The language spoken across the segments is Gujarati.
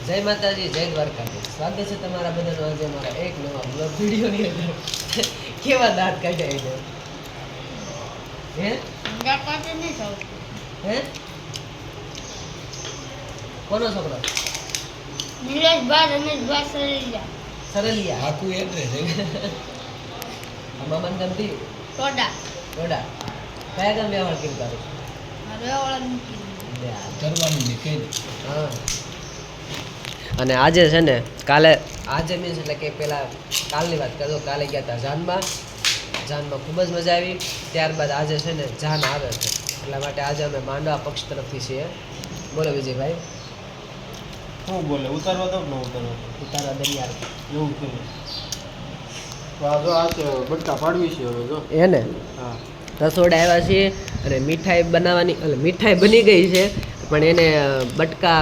જય માતાજી, જય દ્વારકાધીશ. સ્વાગત છે તમારા બધાનો આજે અમારા એક નવા બ્લોગ વિડીયોની અંદર. કેવા દાંત કાઢ્યા છે હે? દાંત કાઢે નહીં સૌ હે? કોનો છોકરો? નિલેશભાઈ રમેશભાઈ સરલિયા. સરલિયા આખું એડ્રેસ મામાનું નામ થયું ટોડા ગોડા. કયા ગામ વ્યવહાર કેમ કરું? રેવાળા મૂકી કરવાનું ને કહી દે. હા. અને આજે છે ને કાલે આજે મીન્સ એટલે કે પેલા કાલની વાત કરતો, કાલે ગયા હતા જાનમાં ખૂબ જ મજા આવી. ત્યારબાદ આજે છે ને જાન આવે છે, એટલા માટે આજે અમે માંડવા પક્ષ તરફથી છીએ. બોલો વિજયભાઈ. શું બોલે? ઉતારવા દો ને ઉતારવા ઉતારા દરિયાર એવું કર્યું. જો આ બટકા પાડવી છે હવે જો. એને હા રસોડા આવ્યા છીએ અને મીઠાઈ બનાવવાની, એટલે મીઠાઈ બની ગઈ છે પણ એને બટકા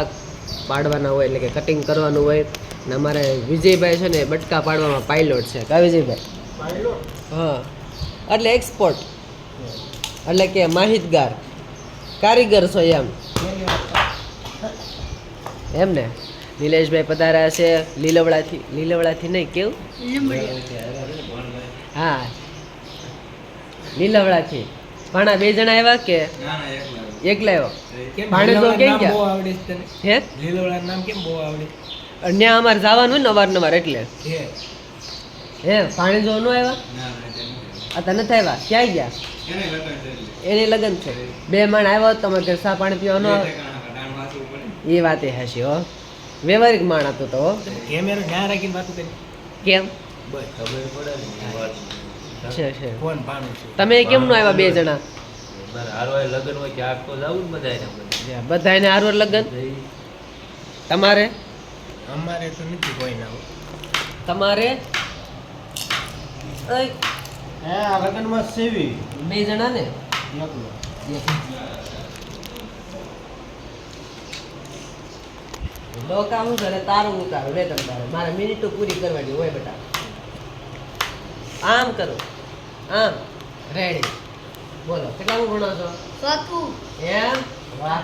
પાડવાના હોય, એટલે કે કટિંગ કરવાનું હોય. ને અમારે વિજયભાઈ છે ને બટકા પાડવામાં પાયલોટ છે. કા વિજયભાઈ? હા, એટલે એક્સપોર્ટ, એટલે કે માહિતગાર કારીગર છો એમ ને. નિલેશભાઈ પધાર્યા છે લીલવડાથી નહીં કેવું? હા, લીલવડાથી. ભાણા બે જણા આવ્યા કે એકલા આવ્યો? ભાણેજો કેમ ગયા? હે લીલવડા નામ કેમ બહુ આવડે? ત્યાં અમારે જવાનું હોય ને અવારનવાર, એટલે હે ભાણેજો નો આવ્યા? આ તને નથી આવ્યા? ક્યાં ગયા? એને લગન છે. બે માણ આવ્યો તો તમારે ઘર સા પાણી પીવાનો એ વાત એ હશે હો. વ્યવહારિક માણ હતું તો કેમેરો ના રાખીને વાત કરી. કેમ બસ ખબર પડે ને છે કોણ પાણું છે. તમે કેમ નો આવ્યા બે જણા? લગન હોય કે આખો જવું ને બધાને હારો લગન. તમારે? અમારે તો નથી કોઈ ના તમારે હે આ લગનમાં સેવી બે જણા ને? એકલો. ડોકા હું છે તારું ઉતારું લે તમ તારે. મારે મિનિટો પૂરી કરવાની હોય બેટા. આમ કરો, આમ રેડી. બોલો કેટલામાં ભણો છો? ચોથું એમ? વાહ.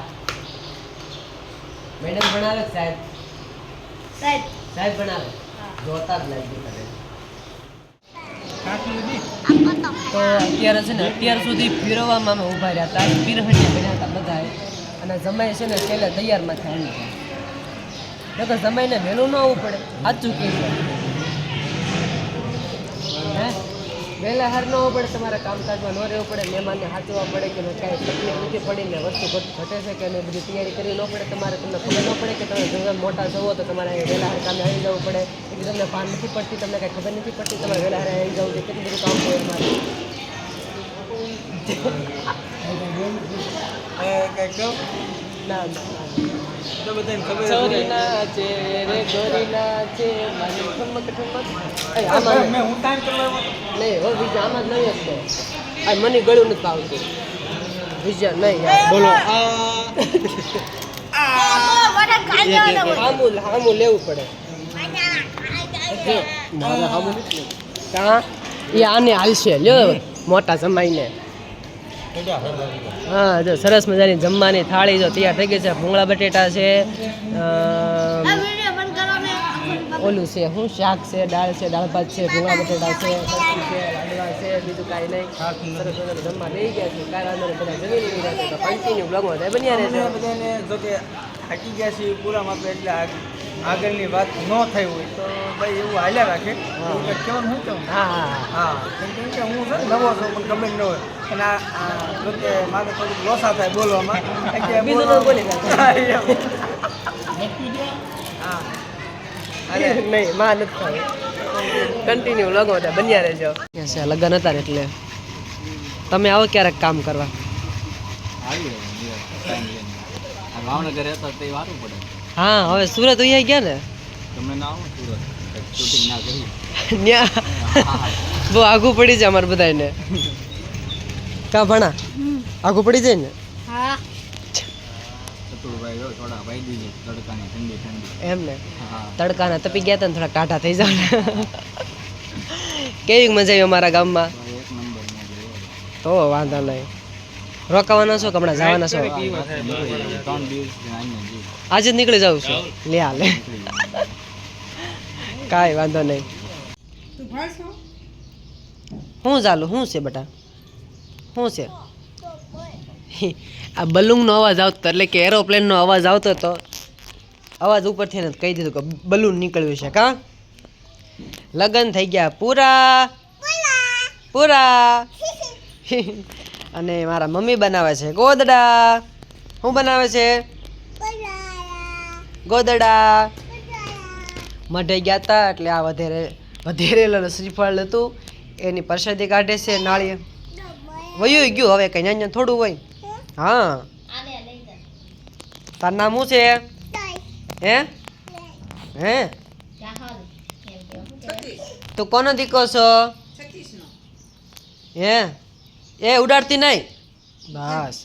મેડમ ભણાવે કે સાહેબ? સાહેબ સાહેબ ભણાવે. હા. જોતા જ લાગી તને. કાકી દી તો અત્યારે છે ને અત્યાર સુધી પીરવામાં અમે ઊભા રહ્યા હતા. પીરહણીયા બન્યા હતા બધાએ. અને જમાઈ છે ને છેલ્લે તૈયારમાં આવી ગયા. નકર જમાઈને વહેલું ન આવવું પડે. સાચું કે છે હે? વહેલા હાર ન આવવું પડે, તમારે કામકાજમાં ન રહેવું પડે, મહેમાનને સાચવવા પડે કે કાંઈ તકલીફ નથી પડી ને વસ્તુ ઘટે છે કે નહીં, બધી તૈયારી કરવી ન પડે. તમારે તમને ખબર ન પડે કે તમે ઘણા મોટા જવો તો તમારે વહેલા હાર કામે આવી જવું પડે. કે તમને ભાન નથી પડતી, તમને કાંઈ ખબર નથી પડતી, તમારે વહેલા હારે આવી જવું છે. કેટલું બધું કામ હોય અમારે. ના તો બધાને ખબર ચોરી નાચે રે ગોરી નાચે મારી ઠમક ઠમક. આમાં મેં હું ટાઈમ કરવા નહીં હો બીજા આમાં જ નહીં હતો. આ મને ગળું નથી આવતું બીજા નહીં યાર. બોલો હામુલ હામુલ લેવું પડે. મારે હામુલ નથી કાં એ આને હાલશે લ્યો મોટા જમાઈને. હા જો સરસ મજાની જમવાની થાળી જો તૈયાર થઈ ગઈ છે. ભૂંગળા બટેટા છે, ઓલું છે શું શાક છે, દાળ છે, દાળ ભાત છે, ભૂંગળા બટેટા છે, સબ્જી છે, લાડવા છે, બીજું કાંઈ નહીં. સરસ મજાનું જમવા લઈ ગયા છે. કાંઈ વાંધો નહીં, બધા જમી લઈ રહ્યા છે. તો કન્ટિન્યુ બ્લોગમાં થાય બન્યા રહેશે. બધાને જો કે થાકી ગયા છે પૂરા માપે, એટલે આગળની વાત ન થઈ હોય તો ભાઈ એવું હાલ્યા રાખે. એવું કંઈક કહેવાનું શું કહું? હા હા હા હા કેમ કે હું છે ને નવો છું, પણ ગમે ન હોય. અને આ જો કે મારે થોડુંક લોસા થાય બોલવામાં. કારણ કે બીજું ન બોલી નાખે. હા નહીં માં નથી થાય. કન્ટિન્યુ બ્લોગમાં થાય બન્યા રહેજો. છે લગ્ન હતા ને એટલે તમે આવો ક્યારેક કામ કરવા. ભાવનગર હતા તે વારું પડે. હા હવે સુરત અહીંયા ગયા ને તમને ના આવો સુરત શૂટિંગ ના કરી. ન્યા બહુ આઘું પડી જાય અમારે બધાને. કા ભણા આઘું પડી જાય ને. હા ચતુરભાઈ જો થોડા ભાઈ દીધી તડકાની ઠંડી ઠંડી. એમ ને હા તડકાના તપી ગયા હતા ને થોડા ટાઢા થઈ જાવ ને. કેવી મજા આવી અમારા ગામમાં. એક નંબર માં તો વાંધો નહીં. રોકાવાના છો કે હમણાં જવાના છો? 3 દિવસ આજે જ નીકળી જાઉં છું. લે હાલે કાંઈ વાંધો નહીં. શું ચાલુ શું છે બેટા? શું છે? આ બલૂનનો અવાજ આવતો એટલે કે એરોપ્લેનનો અવાજ આવતો હતો. અવાજ ઉપરથી એને કહી દીધું કે બલૂન નીકળ્યું છે. કા લગ્ન થઈ ગયા પૂરા પૂરા. અને મારા મમ્મી બનાવે છે ગોદડા. શું બનાવે છે? ગોદડા. મઢે ગયા હતા એટલે આ વધેરેલું શ્રીફળ હતું એની પ્રસાદી કાઢે છે. નાળિયેર વયું ગયું હવે કઈ અહીંયા થોડું હોય. હા આને લઈ જા. તાર નામ શું છે? હે હે જાહલ એમ કે શું કહેવાય? તું કોનો દીકો છો? હે એ ઉડાડતી નહીં બસ.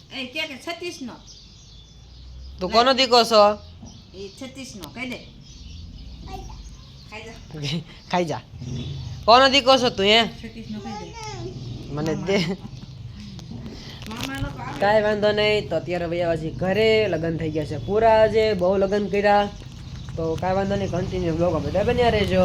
તું કોનો દીકો છો? ખાઈ જા. કોનો દીકો છો તું? હે મને દે. કાંઈ વાંધો નહીં. તો અત્યારે ભાઈ હજી ઘરે લગ્ન થઈ ગયા છે પૂરા. આજે બહુ લગ્ન કર્યા. તો કાંઈ વાંધો નહીં, કન્ટિન્યુ બ્લોગ બધા બન્યા રહેજો.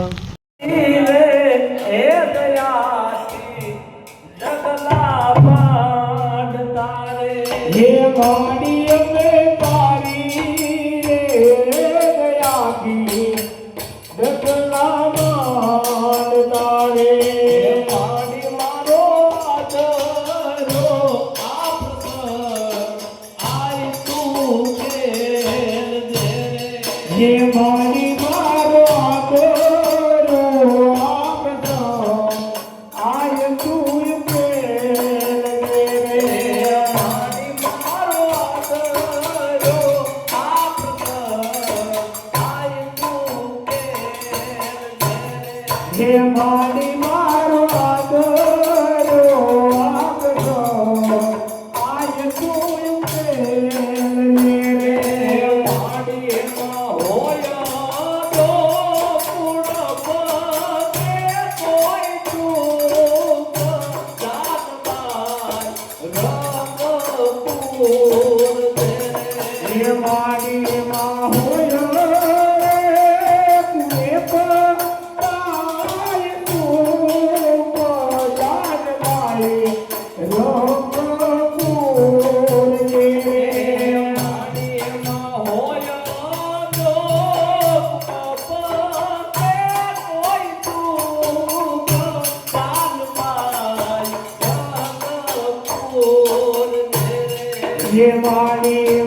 ये वाणी